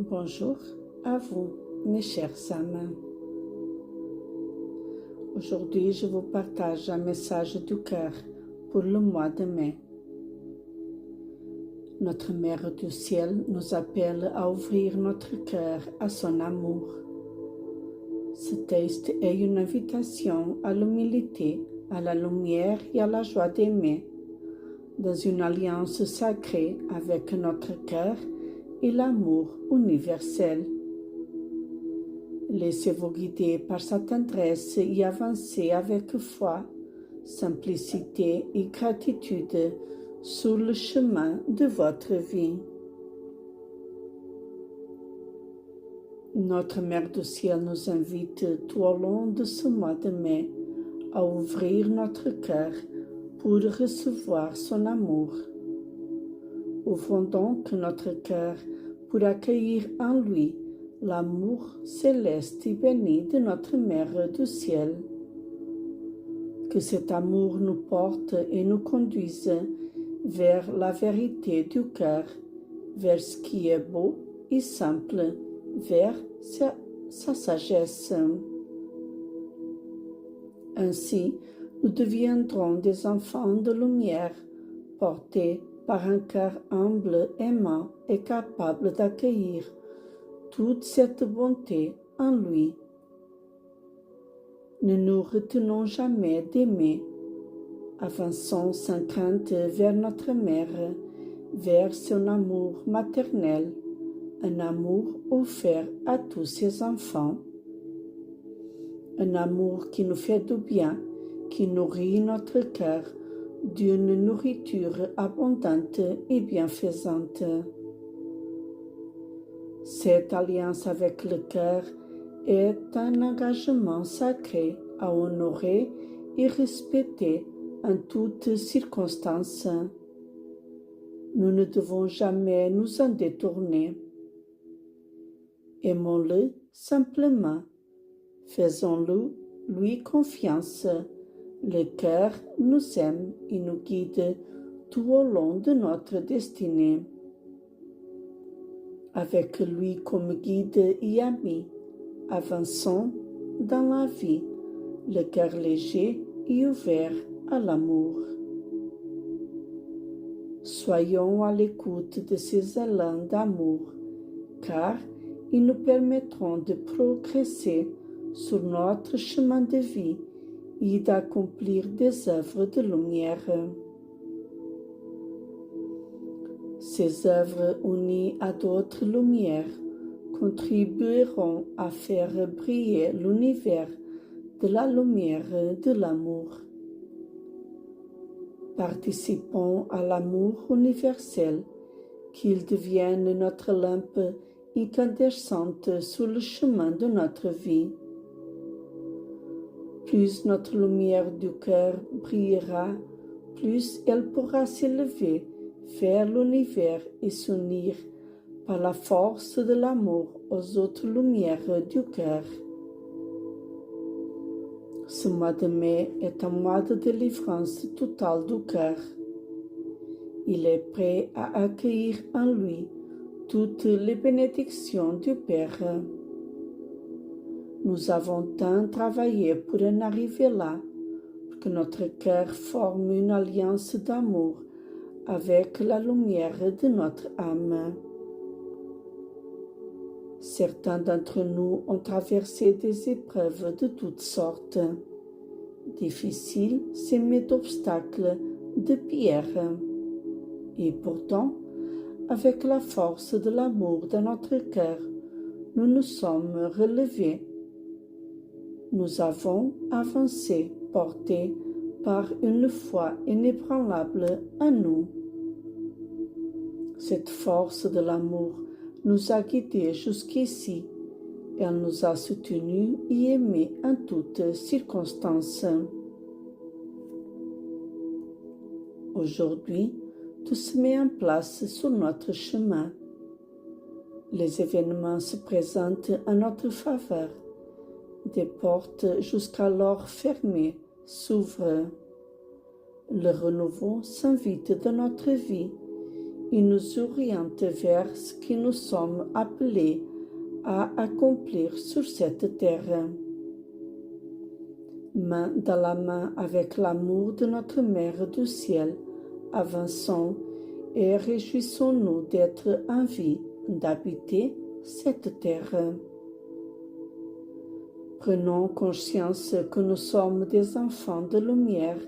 Bonjour à vous, mes chers âmes. Aujourd'hui, je vous partage un message du cœur pour le mois de mai. Notre Mère du Ciel nous appelle à ouvrir notre cœur à son amour. Ce texte est une invitation à l'humilité, à la lumière et à la joie d'aimer, dans une alliance sacrée avec notre cœur et l'amour universel. Laissez-vous guider par sa tendresse et avancez avec foi, simplicité et gratitude sur le chemin de votre vie. Notre Mère du Ciel nous invite tout au long de ce mois de mai à ouvrir notre cœur pour recevoir son amour. Ouvrons donc notre cœur pour accueillir en lui l'amour céleste et béni de notre Mère du Ciel. Que cet amour nous porte et nous conduise vers la vérité du cœur, vers ce qui est beau et simple, vers sa sagesse. Ainsi, nous deviendrons des enfants de lumière, portés par un cœur humble, aimant et capable d'accueillir toute cette bonté en lui. Ne nous retenons jamais d'aimer. Avançons sans crainte vers notre Mère, vers son amour maternel, un amour offert à tous ses enfants. Un amour qui nous fait du bien, qui nourrit notre cœur d'une nourriture abondante et bienfaisante. Cette alliance avec le cœur est un engagement sacré à honorer et respecter en toutes circonstances. Nous ne devons jamais nous en détourner. Aimons-le simplement. Faisons-lui confiance. Le cœur nous aime et nous guide tout au long de notre destinée. Avec lui comme guide et ami, avançons dans la vie, le cœur léger et ouvert à l'amour. Soyons à l'écoute de ces élans d'amour, car ils nous permettront de progresser sur notre chemin de vie et d'accomplir des œuvres de lumière. Ces œuvres unies à d'autres lumières contribueront à faire briller l'univers de la lumière de l'amour. Participons à l'amour universel, qu'il devienne notre lampe incandescente sur le chemin de notre vie. Plus notre lumière du cœur brillera, plus elle pourra s'élever vers l'univers et s'unir par la force de l'amour aux autres lumières du cœur. Ce mois de mai est un mois de délivrance totale du cœur. Il est prêt à accueillir en lui toutes les bénédictions du Père. Nous avons tant travaillé pour en arriver là, pour que notre cœur forme une alliance d'amour avec la lumière de notre âme. Certains d'entre nous ont traversé des épreuves de toutes sortes, difficiles, semées d'obstacles, de pierres. Et pourtant, avec la force de l'amour dans notre cœur, nous nous sommes relevés. Nous avons avancé, portés par une foi inébranlable en nous. Cette force de l'amour nous a guidés jusqu'ici. Elle nous a soutenus et aimés en toutes circonstances. Aujourd'hui, tout se met en place sur notre chemin. Les événements se présentent en notre faveur. Des portes jusqu'alors fermées s'ouvrent. Le renouveau s'invite dans notre vie Il nous oriente vers ce que nous sommes appelés à accomplir sur cette terre. Main dans la main avec l'amour de notre Mère du ciel, avançons et réjouissons-nous d'être en vie, d'habiter cette terre. Prenons conscience que nous sommes des enfants de lumière,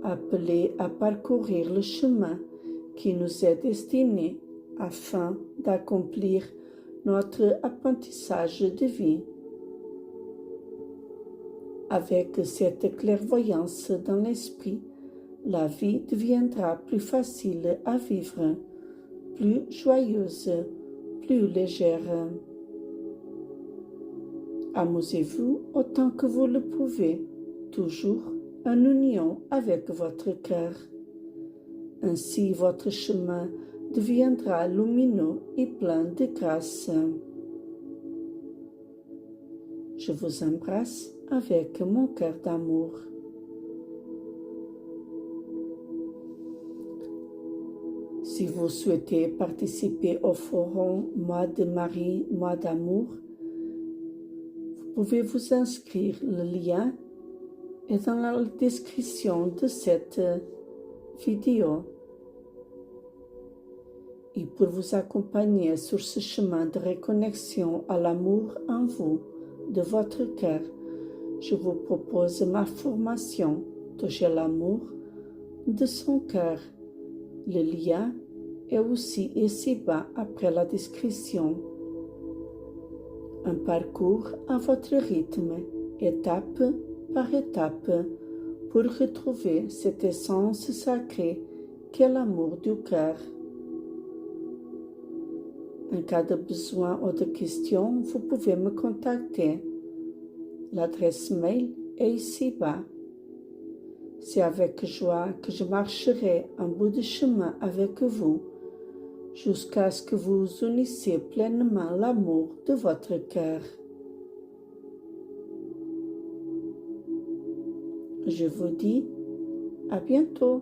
appelés à parcourir le chemin qui nous est destiné afin d'accomplir notre apprentissage de vie. Avec cette clairvoyance dans l'esprit, la vie deviendra plus facile à vivre, plus joyeuse, plus légère. Amusez-vous autant que vous le pouvez, toujours en union avec votre cœur. Ainsi votre chemin deviendra lumineux et plein de grâce. Je vous embrasse avec mon cœur d'amour. Si vous souhaitez participer au forum Mois de Marie, Mois d'amour, vous pouvez vous inscrire. Le lien est dans la description de cette vidéo. Et pour vous accompagner sur ce chemin de reconnexion à l'amour en vous, de votre cœur, je vous propose ma formation Toucher l'amour de son cœur. Le lien est aussi ici-bas après la description. Un parcours à votre rythme, étape par étape, pour retrouver cette essence sacrée qu'est l'amour du cœur. En cas de besoin ou de questions, vous pouvez me contacter. L'adresse mail est ici-bas. C'est avec joie que je marcherai un bout de chemin avec vous, jusqu'à ce que vous unissiez pleinement l'amour de votre cœur. Je vous dis à bientôt.